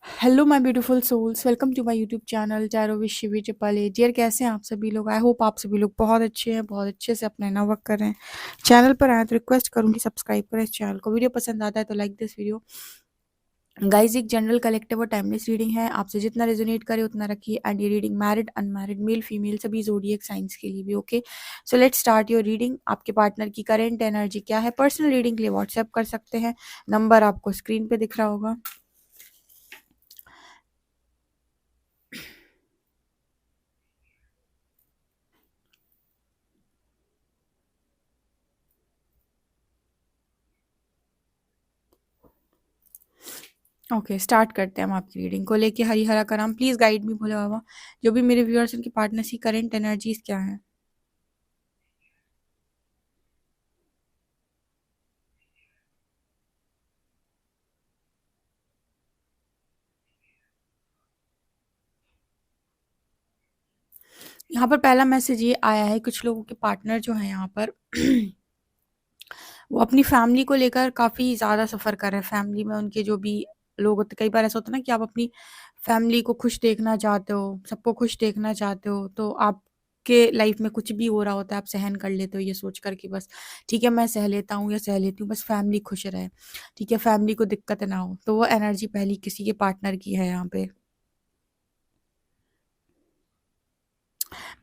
Hello my beautiful souls, welcome to my YouTube channel tarot with Shivi triple A. Dear, कैसे हैं आप सभी लोग? आई होप आप सभी लोग बहुत अच्छे हैं, बहुत अच्छे से अपना इनर वर्क कर रहे हैं। चैनल पर आए तो रिक्वेस्ट करूंगी सब्सक्राइब करें इस चैनल को। वीडियो पसंद आता है तो लाइक दिस वीडियो। गाइज, एक जनरल कलेक्टिव और टाइमलेस रीडिंग है, आपसे जितना रेजोनेट करे उतना रखिए। एंड ये reading married, unmarried, male female सभी जोडिएक साइंस के लिए भी okay. So let's start your reading. आपके पार्टनर की करेंट एनर्जी क्या है? पर्सनल रीडिंग के लिए व्हाट्सएप कर सकते हैं, नंबर आपको स्क्रीन पे दिख रहा होगा। ओके, स्टार्ट करते हैं हम आपकी रीडिंग को लेके। हरी हरा का नाम प्लीज गाइड मी भोले बाबा। जो भी मेरे व्यूअर्स उनकी पार्टनर की करंट एनर्जीज क्या है? यहाँ पर पहला मैसेज ये आया है, कुछ लोगों के पार्टनर जो है यहाँ पर वो अपनी फैमिली को लेकर काफी ज्यादा सफर कर रहे हैं। फैमिली में उनके जो भी लोग होते, कई बार ऐसा होता है ना कि आप अपनी फैमिली को खुश देखना चाहते हो, सबको खुश देखना चाहते हो, तो आपके लाइफ में कुछ भी हो रहा होता है आप सहन कर लेते हो, ये सोच कर कि बस ठीक है मैं सह लेता हूँ या सह लेती हूँ, बस फैमिली खुश रहे, ठीक है, फैमिली को दिक्कत ना हो। तो वो एनर्जी पहली किसी के पार्टनर की है यहाँ पे।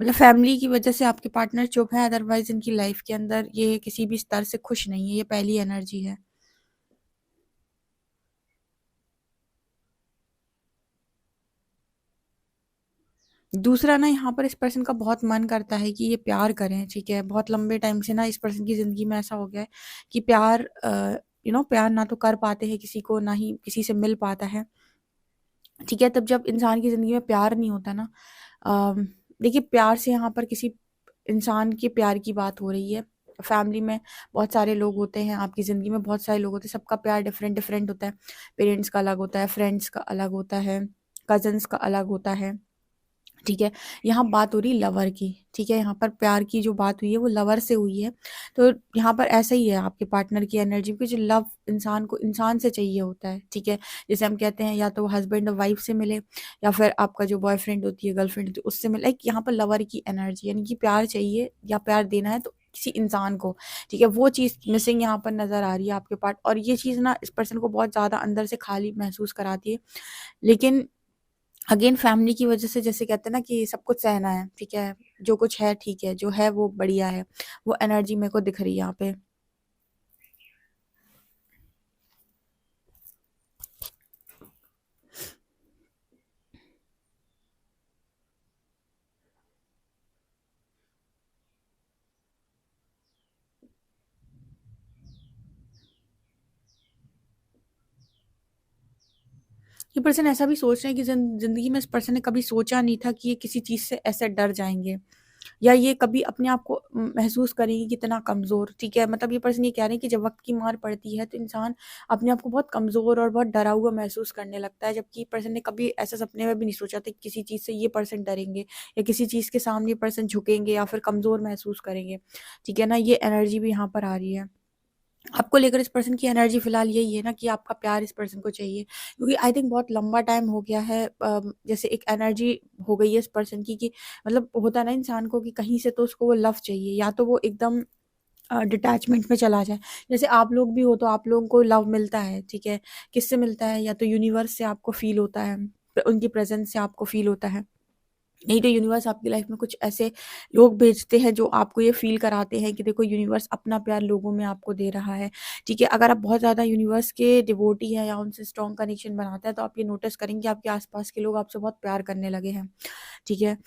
मतलब फैमिली की वजह से आपके पार्टनर चुप है, अदरवाइज इनकी लाइफ के अंदर ये किसी भी स्तर से खुश नहीं है। ये पहली एनर्जी है। दूसरा ना, यहाँ पर इस पर्सन का बहुत मन करता है कि ये प्यार करें, ठीक है। बहुत लंबे टाइम से ना इस पर्सन की ज़िंदगी में ऐसा हो गया है कि प्यार प्यार ना तो कर पाते हैं किसी को, ना ही किसी से मिल पाता है, ठीक है। तब जब इंसान की ज़िंदगी में प्यार नहीं होता ना, अ, देखिए प्यार से यहाँ पर किसी इंसान के प्यार की बात हो रही है। फैमिली में बहुत सारे लोग होते हैं, आपकी ज़िंदगी में बहुत सारे लोग होते हैं, सबका प्यार डिफरेंट डिफरेंट होता है। पेरेंट्स का अलग होता है, फ्रेंड्स का अलग होता है, कजन्स का अलग होता है, ठीक है। यहाँ बात हो रही लवर की, ठीक है। यहाँ पर प्यार की जो बात हुई है वो लवर से हुई है। तो यहाँ पर ऐसा ही है आपके पार्टनर की एनर्जी की, जो लव इंसान को इंसान से चाहिए होता है, ठीक है। जैसे हम कहते हैं या तो हस्बैंड और वाइफ से मिले, या फिर आपका जो बॉयफ्रेंड होती है, गर्लफ्रेंड होती है, उससे मिले। लाइक यहाँ पर लवर की एनर्जी, यानी कि प्यार चाहिए या प्यार देना है तो किसी इंसान को, ठीक है। वो चीज़ मिसिंग यहाँ पर नजर आ रही है आपके पार्ट, और ये चीज़ ना इस पर्सन को बहुत ज़्यादा अंदर से खाली महसूस कराती है। लेकिन अगेन फैमिली की वजह से, जैसे कहते हैं ना कि सब कुछ सहना है, ठीक है। जो कुछ है ठीक है, जो है वो बढ़िया है। वो एनर्जी मेरे को दिख रही है यहाँ पे। ये पर्सन ऐसा भी सोच रहे हैं कि जिंदगी में इस पर्सन ने कभी सोचा नहीं था कि ये किसी चीज से ऐसे डर जाएंगे, या ये कभी अपने आप को महसूस करेंगे कितना कमजोर, ठीक है। मतलब ये पर्सन ये कह रहे हैं कि जब वक्त की मार पड़ती है तो इंसान अपने आप को बहुत कमजोर और बहुत डरा हुआ महसूस करने लगता है, जबकि पर्सन ने कभी ऐसा सपने में भी नहीं सोचा था कि किसी चीज से ये पर्सन डरेंगे, या किसी चीज के सामने पर्सन झुकेंगे या फिर कमजोर महसूस करेंगे, ठीक है ना। ये एनर्जी भी यहाँ पर आ रही है। आपको लेकर इस पर्सन की एनर्जी फिलहाल यही है ना कि आपका प्यार इस पर्सन को चाहिए, क्योंकि आई थिंक बहुत लंबा टाइम हो गया है। जैसे एक एनर्जी हो गई है इस पर्सन की कि मतलब होता है ना इंसान को कि कहीं से तो उसको वो लव चाहिए, या तो वो एकदम डिटैचमेंट में चला जाए। जैसे आप लोग भी हो तो आप लोगों को लव मिलता है, ठीक है। किससे मिलता है? या तो यूनिवर्स से आपको फील होता है, उनकी प्रेजेंस से आपको फील होता है, नहीं तो यूनिवर्स आपकी लाइफ में कुछ ऐसे लोग भेजते हैं जो आपको ये फील कराते हैं कि देखो यूनिवर्स अपना प्यार लोगों में आपको दे रहा है, ठीक है। अगर आप बहुत ज़्यादा यूनिवर्स के डिवोटी हैं या उनसे स्ट्रॉन्ग कनेक्शन बनाते हैं तो आप ये नोटिस करेंगे कि आपके आसपास के लोग आपसे बहुत प्यार करने लगे हैं, ठीक है।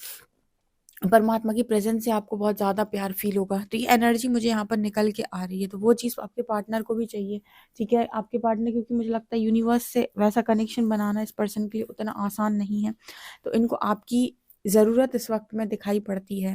परमात्मा की प्रेजेंस से आपको बहुत ज़्यादा प्यार फील होगा। तो ये एनर्जी मुझे यहाँ पर निकल के आ रही है, तो वो चीज़ आपके पार्टनर को भी चाहिए, ठीक है। आपके पार्टनर, क्योंकि मुझे लगता है यूनिवर्स से वैसा कनेक्शन बनाना इस पर्सन के लिए उतना आसान नहीं है, तो इनको आपकी ज़रूरत इस वक्त में दिखाई पड़ती है।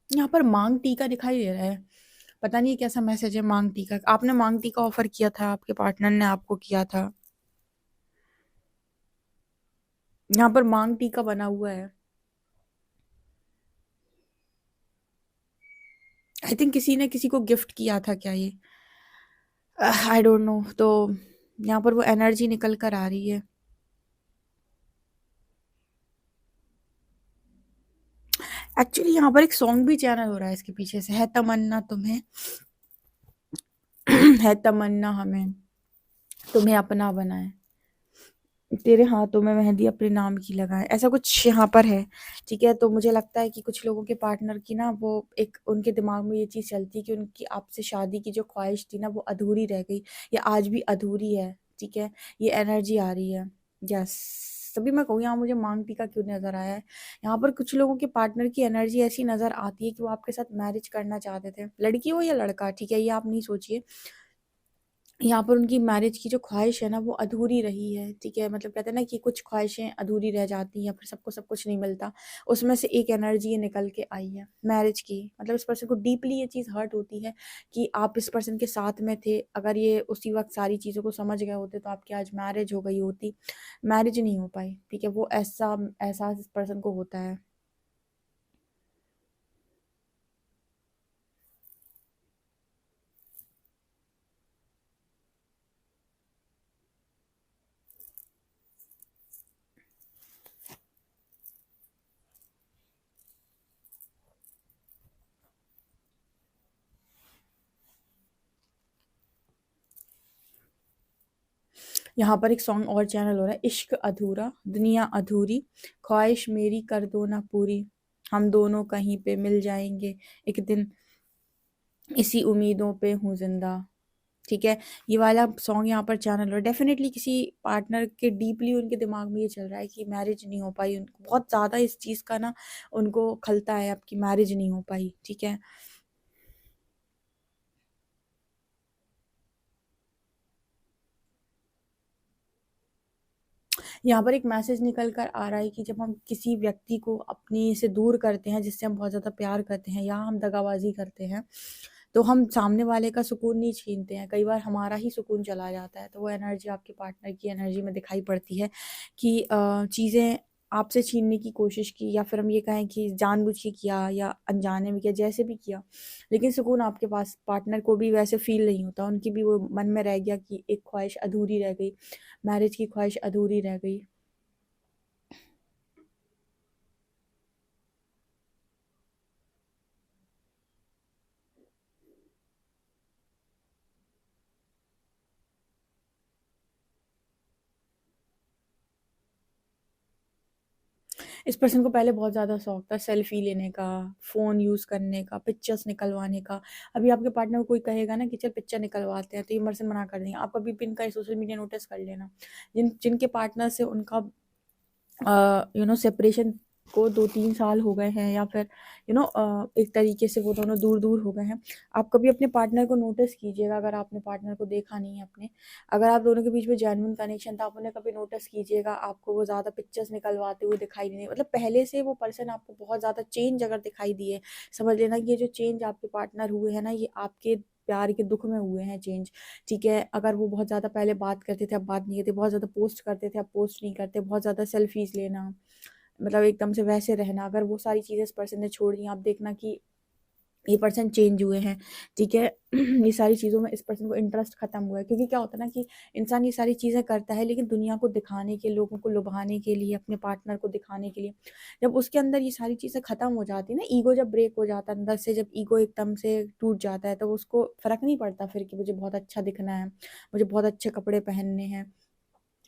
यहाँ पर मांग टीका दिखाई दे रहा है। पता नहीं कैसा मैसेज है मांग टी का। आपने मांग टी का ऑफर किया था, आपके पार्टनर ने आपको किया था। यहाँ पर मांग टी का बना हुआ है। आई थिंक किसी ने किसी को गिफ्ट किया था क्या ये, आई डोंट नो। तो यहाँ पर वो एनर्जी निकल कर आ रही है। एक्चुअली यहाँ पर एक सॉन्ग भी चैनल हो रहा है इसके पीछे से, है तमन्ना तुम्हें है तमन्ना हमें तुम्हें अपना बनाए, तेरे हाथों में मेहंदी अपने नाम की लगाए, ऐसा कुछ यहाँ पर है। ठीक है, तो मुझे लगता है कि कुछ लोगों के पार्टनर की ना वो एक उनके दिमाग में ये चीज़ चलती है कि उनकी आपसे शादी की जो ख्वाहिश थी ना वो अधूरी रह गई, या आज भी अधूरी है। ठीक है, ये एनर्जी आ रही है। यस, तभी मैं कहूँ यहाँ मुझे मांग टीका क्यों नजर आया है। यहाँ पर कुछ लोगों के पार्टनर की एनर्जी ऐसी नजर आती है कि वो आपके साथ मैरिज करना चाहते थे, लड़की हो या लड़का। ठीक है, ये आप नहीं सोचिए। यहाँ पर उनकी मैरिज की जो ख्वाहिश है ना वो अधूरी रही है। ठीक है, मतलब कहते हैं ना कि कुछ ख्वाहिशें अधूरी रह जाती हैं, या फिर सबको सब कुछ नहीं मिलता। उसमें से एक एनर्जी ये निकल के आई है मैरिज की। मतलब इस पर्सन को डीपली ये चीज़ हर्ट होती है कि आप इस पर्सन के साथ में थे, अगर ये उसी वक्त सारी चीज़ों को समझ गए होते तो आपकी आज मैरिज हो गई होती। मैरिज नहीं हो पाई। ठीक है, वो ऐसा एहसास इस पर्सन को होता है। यहाँ पर एक सॉन्ग और चैनल हो रहा है, इश्क अधूरा दुनिया अधूरी, ख्वाहिश मेरी कर दो ना पूरी, हम दोनों कहीं पे मिल जाएंगे एक दिन, इसी उम्मीदों पे हूँ जिंदा। ठीक है, ये वाला सॉन्ग यहाँ पर चैनल हो रहा है। डेफिनेटली किसी पार्टनर के डीपली उनके दिमाग में ये चल रहा है कि मैरिज नहीं हो पाई, उनको बहुत ज़्यादा इस चीज़ का ना उनको खलता है आपकी मैरिज नहीं हो पाई। ठीक है, यहाँ पर एक मैसेज निकल कर आ रहा है कि जब हम किसी व्यक्ति को अपने से दूर करते हैं, जिससे हम बहुत ज़्यादा प्यार करते हैं, या हम दगाबाजी करते हैं, तो हम सामने वाले का सुकून नहीं छीनते हैं, कई बार हमारा ही सुकून चला जाता है। तो वो एनर्जी आपके पार्टनर की एनर्जी में दिखाई पड़ती है कि चीज़ें आपसे छीनने की कोशिश की, या फिर हम ये कहें कि जानबूझ के किया या अनजाने में किया, जैसे भी किया, लेकिन सुकून आपके पास पार्टनर को भी वैसे फील नहीं होता। उनकी भी वो मन में रह गया कि एक ख्वाहिश अधूरी रह गई, मैरिज की ख्वाहिश अधूरी रह गई। इस पर्सन को पहले बहुत ज़्यादा शौक था सेल्फी लेने का, फ़ोन यूज़ करने का, पिक्चर्स निकलवाने का। अभी आपके पार्टनर को कोई कहेगा ना कि चल पिक्चर निकलवाते हैं, तो ये पर्सन मना कर देंगे। आप कभी भी इनका सोशल मीडिया नोटिस कर लेना, जिनके पार्टनर से उनका सेपरेशन को 2-3 साल हो गए हैं, या फिर एक तरीके से वो दोनों दूर दूर हो गए हैं। आप कभी अपने पार्टनर को नोटिस कीजिएगा, अगर आपने पार्टनर को देखा नहीं है अपने, अगर आप दोनों के बीच में जेन्युइन कनेक्शन था, आप उन्हें कभी नोटिस कीजिएगा, आपको वो ज़्यादा पिक्चर्स निकलवाते हुए दिखाई नहीं, मतलब पहले से वो पर्सन आपको बहुत ज़्यादा चेंज अगर दिखाई दिए, समझ लेना कि ये जो चेंज आपके पार्टनर हुए हैं ना, ये आपके प्यार के दुख में हुए हैं चेंज। ठीक है, अगर वो बहुत ज़्यादा पहले बात करते थे अब बात नहीं करते, बहुत ज़्यादा पोस्ट करते थे अब पोस्ट नहीं करते, बहुत ज़्यादा सेल्फीज लेना, मतलब एकदम से वैसे रहना, अगर वो सारी चीज़ें इस पर्सन ने छोड़ दी, आप देखना कि ये पर्सन चेंज हुए हैं। ठीक है, ये सारी चीज़ों में इस पर्सन को इंटरेस्ट खत्म हुआ है, क्योंकि क्या होता है ना कि इंसान ये सारी चीज़ें करता है लेकिन दुनिया को दिखाने के, लोगों को लुभाने के लिए, अपने पार्टनर को दिखाने के लिए। जब उसके अंदर ये सारी चीज़ें खत्म हो जाती है ना, ईगो जब ब्रेक हो जाता है अंदर से, जब ईगो एकदम से टूट जाता है, तो उसको फ़र्क नहीं पड़ता फिर कि मुझे बहुत अच्छा दिखना है, मुझे बहुत अच्छे कपड़े पहनने हैं,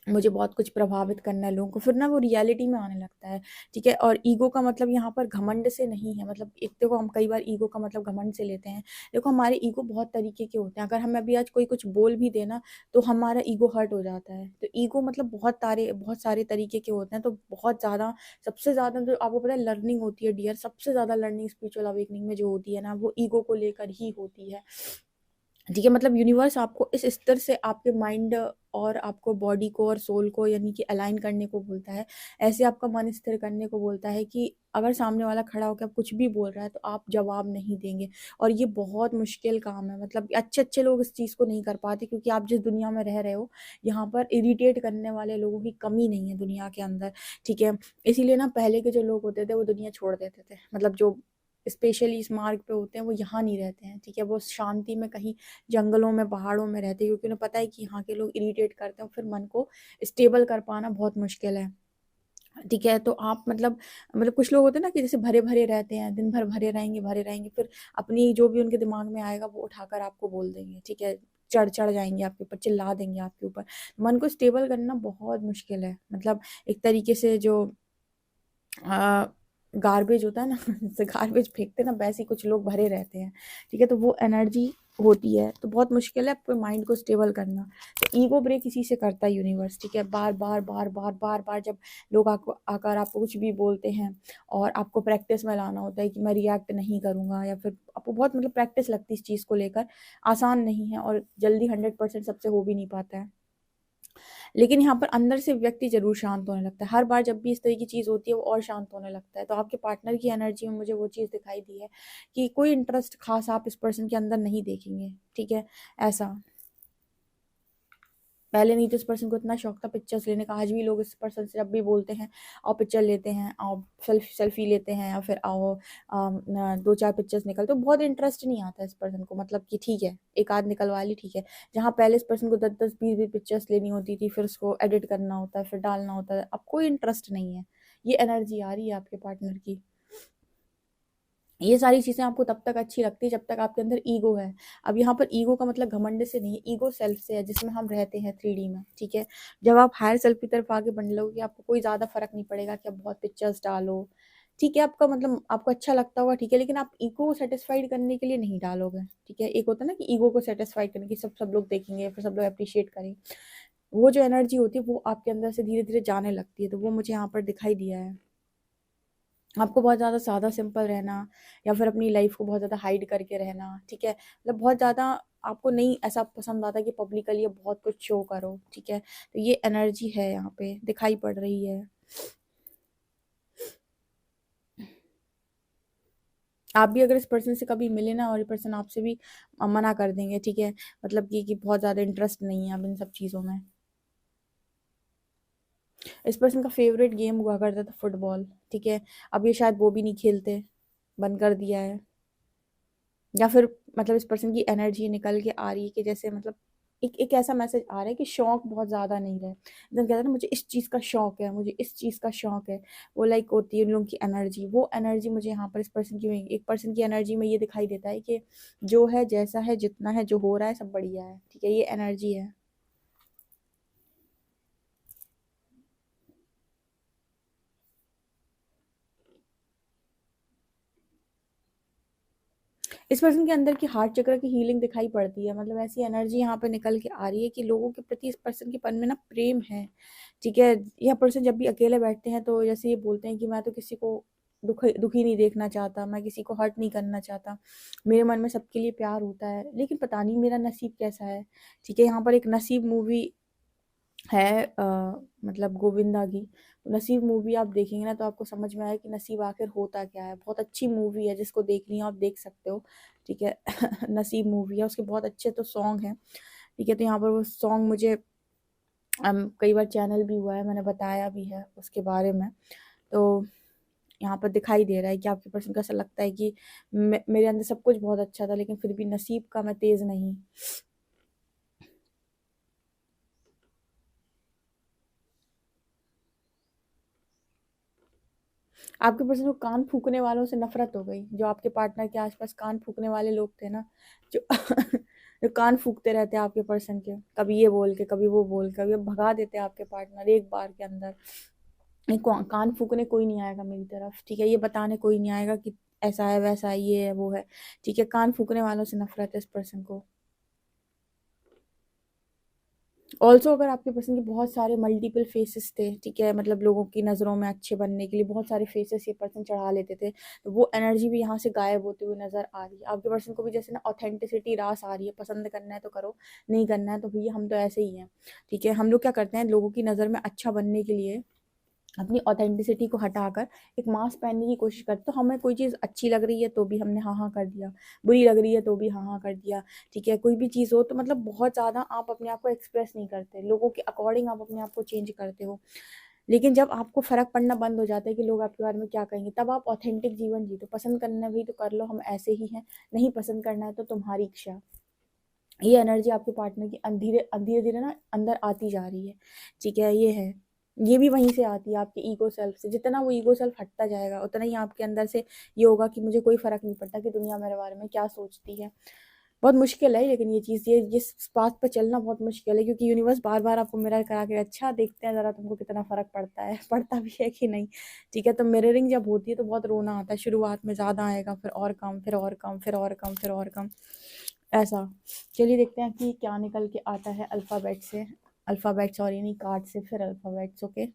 मुझे बहुत कुछ प्रभावित करना है लोगों को, फिर ना वो रियलिटी में आने लगता है। ठीक है, और ईगो का मतलब यहाँ पर घमंड से नहीं है। मतलब एक देखो, हम कई बार ईगो का मतलब घमंड से लेते हैं। देखो, हमारे ईगो बहुत तरीके के होते हैं, अगर हमें अभी आज कोई कुछ बोल भी देना तो हमारा ईगो हर्ट हो जाता है। तो ईगो मतलब बहुत सारे तरीके के होते हैं। तो बहुत ज़्यादा, सबसे ज़्यादा जो आपको पता है लर्निंग होती है डियर, सबसे ज़्यादा लर्निंग स्पिरिचुअल अवेकनिंग में जो होती है ना, वो ईगो को लेकर ही होती है। ठीक है, मतलब यूनिवर्स आपको इस स्तर से आपके माइंड और आपको बॉडी को और सोल को यानी कि अलाइन करने को बोलता है, ऐसे आपका मन स्थिर करने को बोलता है कि अगर सामने वाला खड़ा होकर कुछ भी बोल रहा है तो आप जवाब नहीं देंगे। और ये बहुत मुश्किल काम है, मतलब अच्छे अच्छे लोग इस चीज़ को नहीं कर पाते, क्योंकि आप जिस दुनिया में रह रहे हो यहाँ पर इरिटेट करने वाले लोगों की कमी नहीं है दुनिया के अंदर। ठीक है, इसीलिए ना पहले के जो लोग होते थे वो दुनिया छोड़ देते थे, मतलब जो स्पेशली इस मार्ग पे होते हैं वो यहाँ नहीं रहते हैं। ठीक है, वो शांति में कहीं जंगलों में, पहाड़ों में रहते हैं, क्योंकि उन्हें पता है कि यहाँ के लोग इरिटेट करते हैं, फिर मन को स्टेबल कर पाना बहुत मुश्किल है। ठीक है, तो आप मतलब कुछ लोग होते हैं ना कि जैसे भरे-भरे रहते हैं, दिन भर भरे रहेंगे, फिर अपनी जो भी उनके दिमाग में आएगा वो उठाकर आपको बोल देंगे। ठीक है, चढ़ जाएँगे आपके ऊपर, चिल्ला देंगे आपके ऊपर। मन को स्टेबल करना बहुत मुश्किल है। मतलब एक तरीके से जो अ, गार्बेज होता है ना जैसे गार्बेज फेंकते हैं ना, वैसे ही कुछ लोग भरे रहते हैं। ठीक है, तो वो एनर्जी होती है, तो बहुत मुश्किल है आपके माइंड को स्टेबल करना। तो ईगो ब्रेक इसी से करता है यूनिवर्स। ठीक है, बार बार जब लोग आपको आकर आपको कुछ भी बोलते हैं और आपको प्रैक्टिस में लाना होता है कि मैं रिएक्ट नहीं करूँगा, या फिर आपको बहुत मतलब प्रैक्टिस लगती है इस चीज़ को लेकर, आसान नहीं है और जल्दी 100% सबसे हो भी नहीं पाता है। लेकिन यहाँ पर अंदर से व्यक्ति ज़रूर शांत होने लगता है। हर बार जब भी इस तरह की चीज़ होती है वो और शांत होने लगता है। तो आपके पार्टनर की एनर्जी में मुझे वो चीज़ दिखाई दी है कि कोई इंटरेस्ट ख़ास आप इस पर्सन के अंदर नहीं देखेंगे। ठीक है? ऐसा। पहले नहीं तो इस पर्सन को इतना शौक था पिक्चर्स लेने का, आज भी लोग इस पर्सन से जब भी बोलते हैं, आओ पिक्चर लेते हैं, आओ सेल्फी लेते हैं, या फिर आओ 2-4 पिक्चर्स निकल, तो बहुत इंटरेस्ट नहीं आता इस पर्सन को, मतलब कि ठीक है, एक आध निकलवा ली ठीक है। जहाँ पहले इस पर्सन को 10-10, 20-20 पिक्चर्स लेनी होती थी, फिर उसको एडिट करना होता है, फिर डालना होता है, अब कोई इंटरेस्ट नहीं है। ये एनर्जी आ रही है आपके पार्टनर की। ये सारी चीज़ें आपको तब तक अच्छी लगती है जब तक आपके अंदर ईगो है। अब यहाँ पर ईगो का मतलब घमंड से नहीं है, ईगो सेल्फ से है जिसमें हम रहते हैं 3D में, ठीक है? जब आप हायर सेल्फ की तरफ आगे बढ़ने लगोगे, आपको कोई ज़्यादा फ़र्क नहीं पड़ेगा कि आप बहुत पिक्चर्स डालो, ठीक है? आपका मतलब आपको अच्छा लगता होगा, ठीक है, लेकिन आप ईगो को सैटिस्फाइड करने के लिए नहीं डालोगे, ठीक है? एक होता है ना कि ईगो को सैटिस्फाइड करने की, सब सब लोग देखेंगे, फिर सब लोग एप्रिशिएट करेंगे। वो जो एनर्जी होती है वो आपके अंदर से धीरे-धीरे जाने लगती है, तो वो मुझे यहाँ पर दिखाई दिया है। आपको बहुत ज़्यादा सादा सिंपल रहना, या फिर अपनी लाइफ को बहुत ज़्यादा हाइड करके रहना, ठीक है? मतलब बहुत ज़्यादा आपको नहीं ऐसा पसंद आता कि पब्लिकली बहुत कुछ शो करो, ठीक है? तो ये एनर्जी है यहाँ पे, दिखाई पड़ रही है। आप भी अगर इस पर्सन से कभी मिले ना और ये पर्सन आपसे भी मना कर देंगे, ठीक है? मतलब कि बहुत ज़्यादा इंटरेस्ट नहीं है अब इन सब चीज़ों में। इस पर्सन का फ़ेवरेट गेम हुआ करता था फुटबॉल, ठीक है? अब ये शायद वो भी नहीं खेलते, बंद कर दिया है। या फिर मतलब इस पर्सन की एनर्जी निकल के आ रही है कि जैसे मतलब एक एक ऐसा मैसेज आ रहा है कि शौक बहुत ज़्यादा नहीं रहे। जब कहते हैं ना मुझे इस चीज़ का शौक है, मुझे इस चीज़ का शौक है, वो लाइक होती है उन लोगों की एनर्जी। वो एनर्जी मुझे यहाँ पर इस पर्सन की एक पर्सन की एनर्जी में ये दिखाई देता है कि जो है, जैसा है, जितना है, जो हो रहा है सब बढ़िया है। ठीक है, ये एनर्जी है। इस पर्सन के अंदर की हार्ट चक्र की हीलिंग दिखाई पड़ती है, मतलब ऐसी एनर्जी यहाँ पे निकल के आ रही है कि लोगों के प्रति इस पर्सन के मन में ना प्रेम है। ठीक है, यह पर्सन जब भी अकेले बैठते हैं तो जैसे ये बोलते हैं कि मैं तो किसी को दुखी नहीं देखना चाहता, मैं किसी को हर्ट नहीं करना चाहता, मेरे मन में सबके लिए प्यार होता है, लेकिन पता नहीं मेरा नसीब कैसा है। ठीक है, यहाँ पर एक नसीब मूवी है, मतलब गोविंदा की। नसीब मूवी आप देखेंगे ना तो आपको समझ में आएगा कि नसीब आखिर होता क्या है। बहुत अच्छी मूवी है, जिसको देखनी है आप देख सकते हो। ठीक है नसीब मूवी है, उसके बहुत अच्छे तो सॉन्ग हैं। ठीक है, तो यहाँ पर वो सॉन्ग मुझे कई बार चैनल भी हुआ है, मैंने बताया भी है उसके बारे में। तो यहाँ पर दिखाई दे रहा है कि आपके पर्सन को ऐसा लगता है कि मेरे अंदर सब कुछ बहुत अच्छा था, लेकिन फिर भी नसीब का मैं तेज़ नहीं। आपके पर्सन को कान फूकने वालों से नफ़रत हो गई। जो आपके पार्टनर के आस-पास कान फूकने वाले लोग थे ना, जो जो कान फूकते रहते हैं आपके पर्सन के, कभी ये बोल के, कभी वो बोल के, कभी भगा देते हैं आपके पार्टनर एक बार के अंदर। नहीं, कान फूकने कोई नहीं आएगा मेरी तरफ, ठीक है? ये बताने कोई नहीं आएगा कि ऐसा है, वैसा है, ये है, वो है, ठीक है? कान फूकने वालों से नफ़रत है इस पर्सन को। ऑल्सो अगर आपके पर्सन के बहुत सारे मल्टीपल फेसेस थे, ठीक है, मतलब लोगों की नज़रों में अच्छे बनने के लिए बहुत सारे फेसेस ये पर्सन चढ़ा लेते थे, तो वो एनर्जी भी यहाँ से गायब होती हुई नज़र आ रही है। आपके पर्सन को भी जैसे ना ऑथेंटिसिटी रास आ रही है, पसंद करना है तो करो, नहीं करना है तो भैया हम तो ऐसे ही हैं, ठीक है। हम लोग क्या करते हैं, लोगों की नज़र में अच्छा बनने के लिए अपनी ऑथेंटिसिटी को हटाकर एक मास्क पहनने की कोशिश करते। तो हमें कोई चीज़ अच्छी लग रही है तो भी हमने हाँ हाँ कर दिया, बुरी लग रही है तो भी हाँ हाँ कर दिया, ठीक है। कोई भी चीज़ हो तो मतलब बहुत ज़्यादा आप अपने आप को एक्सप्रेस नहीं करते, लोगों के अकॉर्डिंग आप अपने आप को चेंज करते हो। लेकिन जब आपको फ़र्क पड़ना बंद हो जाता है कि लोग आपके बारे में क्या कहेंगे, तब आप ऑथेंटिक जीवन जीते। पसंद करना भी तो कर लो, हम ऐसे ही हैं, नहीं पसंद करना है तो तुम्हारी इच्छा। ये एनर्जी आपके पार्टनर की धीरे धीरे धीरे ना अंदर आती जा रही है, ठीक है। ये है, ये भी वहीं से आती है आपके ईगो सेल्फ से। जितना वो ईगो सेल्फ हटता जाएगा उतना ही आपके अंदर से ये होगा कि मुझे कोई फर्क नहीं पड़ता कि दुनिया मेरे बारे में क्या सोचती है। बहुत मुश्किल है लेकिन ये चीज़, ये इस बात पर चलना बहुत मुश्किल है, क्योंकि यूनिवर्स बार बार आपको मिरर करा के, अच्छा देखते हैं ज़रा तुमको कितना फ़र्क पड़ता है, पड़ता भी है कि नहीं, ठीक है। तो मिररिंग जब होती है तो बहुत रोना आता है, शुरुआत में ज़्यादा आएगा, फिर और कम, फिर और कम, फिर और कम, फिर और कम, ऐसा। चलिए देखते हैं कि क्या निकल के आता है अल्फ़ाबेट से, अल्फ़ाबेट सॉरी नहीं, कार्ड से, फिर अल्फ़ाबेट्स, ओके।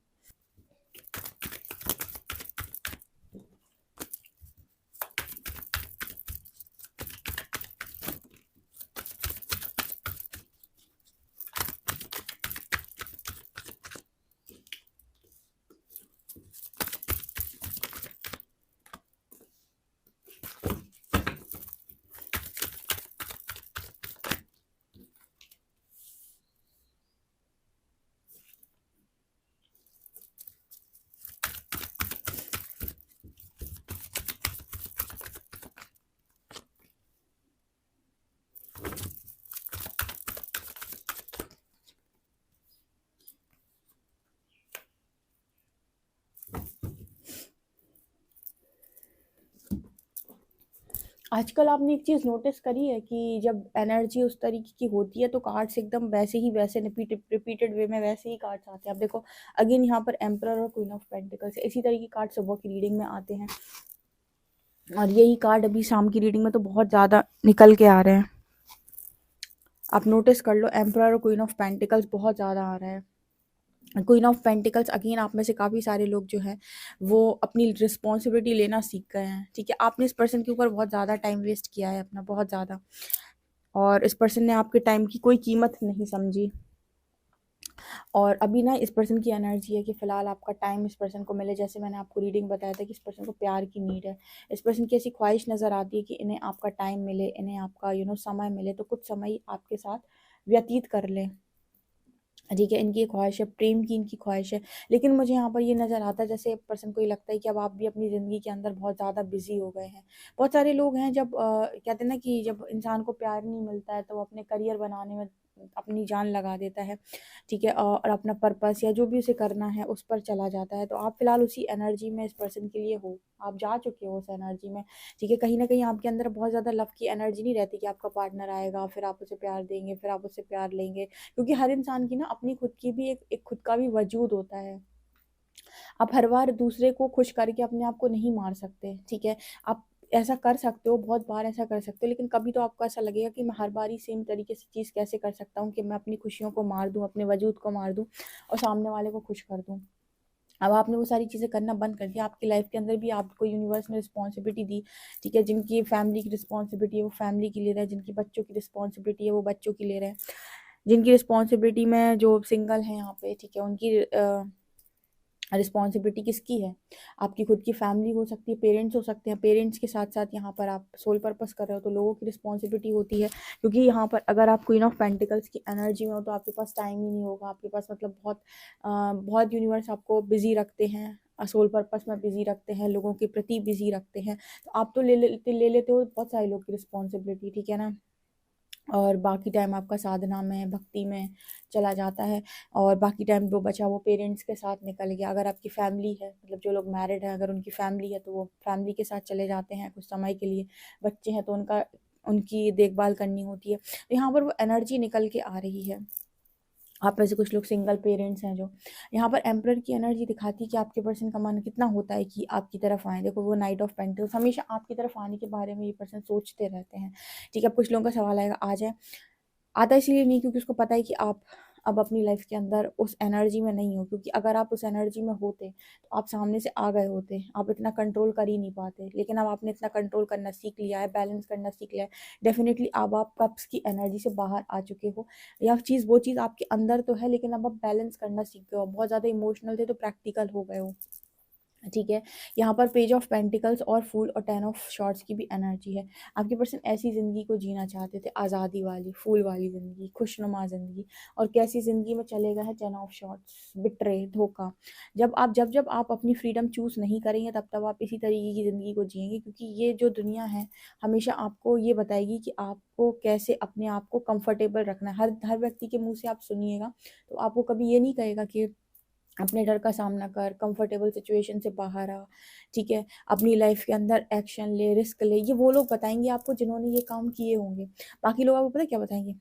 आजकल आपने एक चीज़ नोटिस करी है कि जब एनर्जी उस तरीके की होती है तो कार्ड्स एकदम वैसे ही वैसे रिपीटेड वे में वैसे ही कार्ड्स आते हैं। आप देखो अगेन यहाँ पर एम्परर और क्वीन ऑफ पेंटिकल्स, इसी तरह की कार्ड सुबह की रीडिंग में आते हैं, और यही कार्ड अभी शाम की रीडिंग में तो बहुत ज़्यादा निकल के आ रहे हैं। आप नोटिस कर लो, एम्परर और क्वीन ऑफ पेंटिकल्स बहुत ज़्यादा आ रहा है। क्वीन ऑफ पेंटिकल्स अगेन आप में से काफ़ी सारे लोग जो हैं वो अपनी रिस्पॉन्सिबिलिटी लेना सीख गए हैं, ठीक है। आपने इस पर्सन के ऊपर बहुत ज़्यादा टाइम वेस्ट किया है अपना, बहुत ज़्यादा, और इस पर्सन ने आपके टाइम की कोई कीमत नहीं समझी। और अभी ना इस पर्सन की एनर्जी है कि फ़िलहाल आपका टाइम इस पर्सन को मिले। जैसे मैंने आपको रीडिंग बताया था कि इस पर्सन को प्यार की नीड है, इस पर्सन की ऐसी ख्वाहिश नज़र आती है कि इन्हें आपका टाइम मिले, इन्हें आपका समय मिले, तो कुछ समय ही आपके साथ व्यतीत कर लें, ठीक है। इनकी एक ख्वाहिश है, प्रेम की इनकी ख्वाहिश है। लेकिन मुझे यहाँ पर ये नज़र आता है जैसे पर्सन को ये लगता है कि अब आप भी अपनी ज़िंदगी के अंदर बहुत ज़्यादा बिजी हो गए हैं। बहुत सारे लोग हैं जब कहते हैं ना कि जब इंसान को प्यार नहीं मिलता है तो वो अपने करियर बनाने में अपनी जान लगा देता है, ठीक है, और अपना पर्पस या जो भी उसे करना है उस पर चला जाता है। तो आप फिलहाल उसी एनर्जी में इस पर्सन के लिए हो, आप जा चुके हो उस एनर्जी में, ठीक है। कहीं ना कहीं आपके अंदर बहुत ज़्यादा लव की एनर्जी नहीं रहती कि आपका पार्टनर आएगा फिर आप उसे प्यार देंगे, फिर आप उससे प्यार लेंगे, क्योंकि हर इंसान की ना अपनी खुद की भी एक खुद का भी वजूद होता है। आप हर बार दूसरे को खुश करके अपने आप को नहीं मार सकते, ठीक है। आप ऐसा कर सकते हो, बहुत बार ऐसा कर सकते हो, लेकिन कभी तो आपको ऐसा लगेगा कि मैं हर बार ही सेम तरीके से चीज़ कैसे कर सकता हूँ कि मैं अपनी खुशियों को मार दूँ, अपने वजूद को मार दूँ और सामने वाले को खुश कर दूँ। अब आपने वो सारी चीज़ें करना बंद कर दिया, आपकी लाइफ के अंदर भी आपको यूनिवर्स ने रिस्पॉन्सिबिलिटी दी, ठीक है। जिनकी फैमिली की रिस्पॉन्सिबिलिटी है वो फैमिली की ले रहे हैं, जिनकी बच्चों की रिस्पॉन्सिबिलिटी है वो बच्चों की ले रहे हैं, जिनकी रिस्पॉन्सिबिलिटी में जो सिंगल हैं यहाँ पे, ठीक है, उनकी रिस्पॉन्सिबिलिटी किसकी है, आपकी खुद की फैमिली हो सकती है, पेरेंट्स हो सकते हैं, पेरेंट्स के साथ साथ यहाँ पर आप सोल पर्पस कर रहे हो तो लोगों की रिस्पॉन्सिबिलिटी होती है। क्योंकि यहाँ पर अगर आप क्वीन ऑफ पेंटिकल्स की एनर्जी में हो तो आपके पास टाइम ही नहीं होगा, आपके पास मतलब बहुत यूनिवर्स आपको बिजी रखते हैं, सोल पर्पस में बिजी रखते हैं, लोगों के प्रति बिजी रखते हैं, तो आप तो ले लेते हो बहुत सारे लोग की रिस्पॉन्सिबिलिटी, ठीक है ना। और बाकी टाइम आपका साधना में, भक्ति में चला जाता है, और बाकी टाइम जो बचा वो पेरेंट्स के साथ निकल गया। अगर आपकी फैमिली है, मतलब जो लोग मैरिड हैं, अगर उनकी फैमिली है तो वो फैमिली के साथ चले जाते हैं कुछ समय के लिए, बच्चे हैं तो उनकी देखभाल करनी होती है। तो यहाँ पर वो एनर्जी निकल के आ रही है। आप में से कुछ लोग सिंगल पेरेंट्स हैं जो, यहाँ पर एम्परर की एनर्जी दिखाती है कि आपके पर्सन का मन कितना होता है कि आपकी तरफ आए। देखो वो नाइट ऑफ पेंटिकल्स, हमेशा आपकी तरफ आने के बारे में ये पर्सन सोचते रहते हैं, ठीक है। अब कुछ लोगों का सवाल आएगा, आ जाए, आता इसलिए नहीं क्योंकि उसको पता है कि आप अब अपनी लाइफ के अंदर उस एनर्जी में नहीं हो, क्योंकि अगर आप उस एनर्जी में होते तो आप सामने से आ गए होते, आप इतना कंट्रोल कर ही नहीं पाते। लेकिन अब आपने इतना कंट्रोल करना सीख लिया है, बैलेंस करना सीख लिया है, डेफिनेटली अब आप कप्स की एनर्जी से बाहर आ चुके हो। या चीज़ वो चीज़ आपके अंदर तो है, लेकिन अब आप बैलेंस करना सीख गए हो। बहुत ज़्यादा इमोशनल थे तो प्रैक्टिकल हो गए हो, ठीक है। यहाँ पर पेज ऑफ पेंटिकल्स और फूल और 10 ऑफ शॉर्ट्स की भी एनर्जी है। आपके पर्सन ऐसी ज़िंदगी को जीना चाहते थे, आज़ादी वाली, फूल वाली ज़िंदगी, खुशनुमा ज़िंदगी। और कैसी ज़िंदगी में चले गए हैं 10 ऑफ शॉर्ट्स, बिट्रे, धोखा। जब आप अपनी फ्रीडम चूज़ नहीं करेंगे तब तब आप इसी तरीके की ज़िंदगी को जिएंगे, क्योंकि ये जो दुनिया है हमेशा आपको ये बताएगी कि आपको कैसे अपने आप को कंफर्टेबल रखना है। हर हर व्यक्ति के मुंह से आप सुनिएगा तो आपको कभी ये नहीं कहेगा कि अपने डर का सामना कर, कंफर्टेबल सिचुएशन से बाहर आ, ठीक है, अपनी लाइफ के अंदर एक्शन ले, रिस्क ले। ये वो लोग बताएंगे आपको जिन्होंने ये काम किए होंगे। बाकी लोग आपको पता है क्या बताएंगे?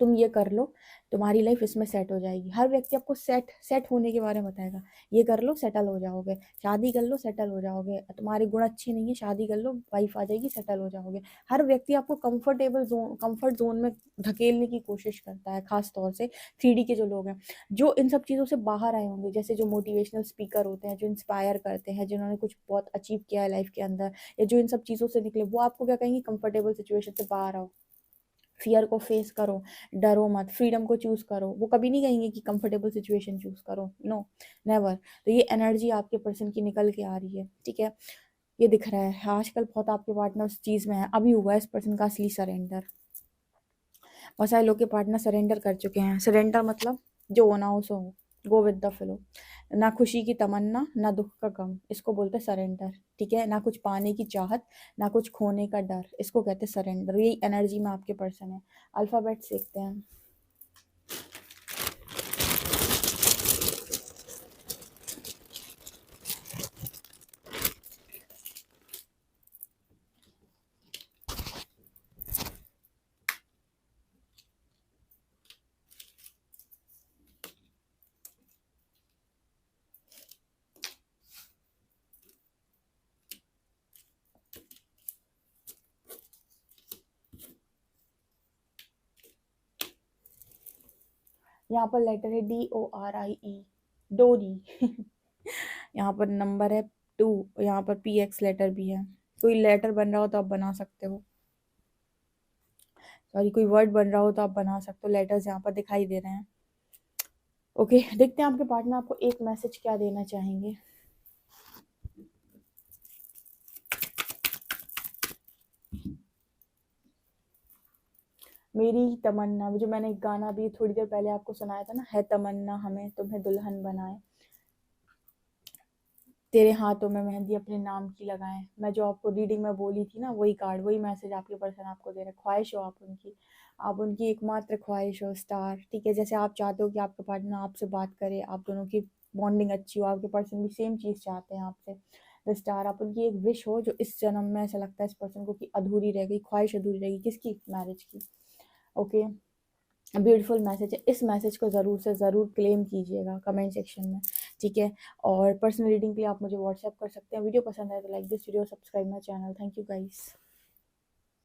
तुम ये कर लो, तुम्हारी लाइफ इसमें सेट हो जाएगी। हर व्यक्ति आपको सेट सेट होने के बारे में बताएगा। ये कर लो, सेटल हो जाओगे, शादी कर लो, सेटल हो जाओगे, तुम्हारे गुण अच्छे नहीं है, शादी कर लो, वाइफ आ जाएगी, सेटल हो जाओगे। हर व्यक्ति आपको कंफर्ट जोन में धकेलने की कोशिश करता है, खास तौर से 3D के जो लोग हैं, जो इन सब चीज़ों से बाहर आए होंगे, जैसे जो मोटिवेशनल स्पीकर होते हैं, जो इंस्पायर करते हैं, जिन्होंने कुछ बहुत अचीव किया है लाइफ के अंदर, या जो इन सब चीज़ों से निकले, वो आपको क्या कहेंगे? कंफर्टेबल सिचुएशन से बाहर आओ, फियर को फेस करो, डरो मत, फ्रीडम को चूज करो। वो कभी नहीं कहेंगे कि कंफर्टेबल सिचुएशन चूज करो, नो, नेवर। तो ये एनर्जी आपके पर्सन की निकल के आ रही है, ठीक है। ये दिख रहा है आजकल बहुत आपके पार्टनर उस चीज में है। अभी हुआ है इस पर्सन का असली सरेंडर। बहुत सारे लोग के पार्टनर सरेंडर कर चुके हैं। सरेंडर मतलब जो होना हो सो हो, गो विद द फ्लो। ना खुशी की तमन्ना, ना दुख का गम, इसको बोलते हैं सरेंडर, ठीक है। ना कुछ पाने की चाहत, ना कुछ खोने का डर, इसको कहते हैं सरेंडर। यही एनर्जी में आपके पर्सन है। अल्फाबेट सीखते हैं। यहाँ पर लेटर है DORIE, डोरी। यहाँ पर नंबर है 2, यहाँ पर PX लेटर भी है। कोई लेटर बन रहा हो तो आप बना सकते हो, सॉरी, कोई वर्ड बन रहा हो तो आप बना सकते हो। लेटर्स यहाँ पर दिखाई दे रहे हैं। ओके, देखते हैं आपके पार्टनर आपको एक मैसेज क्या देना चाहेंगे। मेरी तमन्ना, जो मैंने एक गाना भी थोड़ी देर पहले आपको सुनाया था ना, है तमन्ना हमें तुम्हें दुल्हन बनाए, तेरे हाथों में मेहंदी अपने नाम की लगाएं। मैं जो आपको रीडिंग में बोली थी ना, वही कार्ड, वही मैसेज आपके पर्सन आपको दे रहे। ख्वाहिश हो आप उनकी एकमात्र ख्वाहिश हो, स्टार, ठीक है। जैसे आप चाहते हो कि आपके पार्टनर आपसे बात करे, आप दोनों की बॉन्डिंग अच्छी हो, आपके पर्सन भी सेम चीज़ चाहते हैं आपसे, द स्टार। आप उनकी एक विश हो जो इस जन्म में ऐसा लगता है इस पर्सन को कि अधूरी रह गई, ख्वाहिश अधूरी रह गई, किसकी? मैरिज की। ओके, ब्यूटीफुल मैसेज है। इस मैसेज को ज़रूर से ज़रूर क्लेम कीजिएगा कमेंट सेक्शन में, ठीक है। और पर्सनल रीडिंग के लिए आप मुझे व्हाट्सएप कर सकते हैं। वीडियो पसंद आए तो like this video, subscribe my channel. Thank you guys.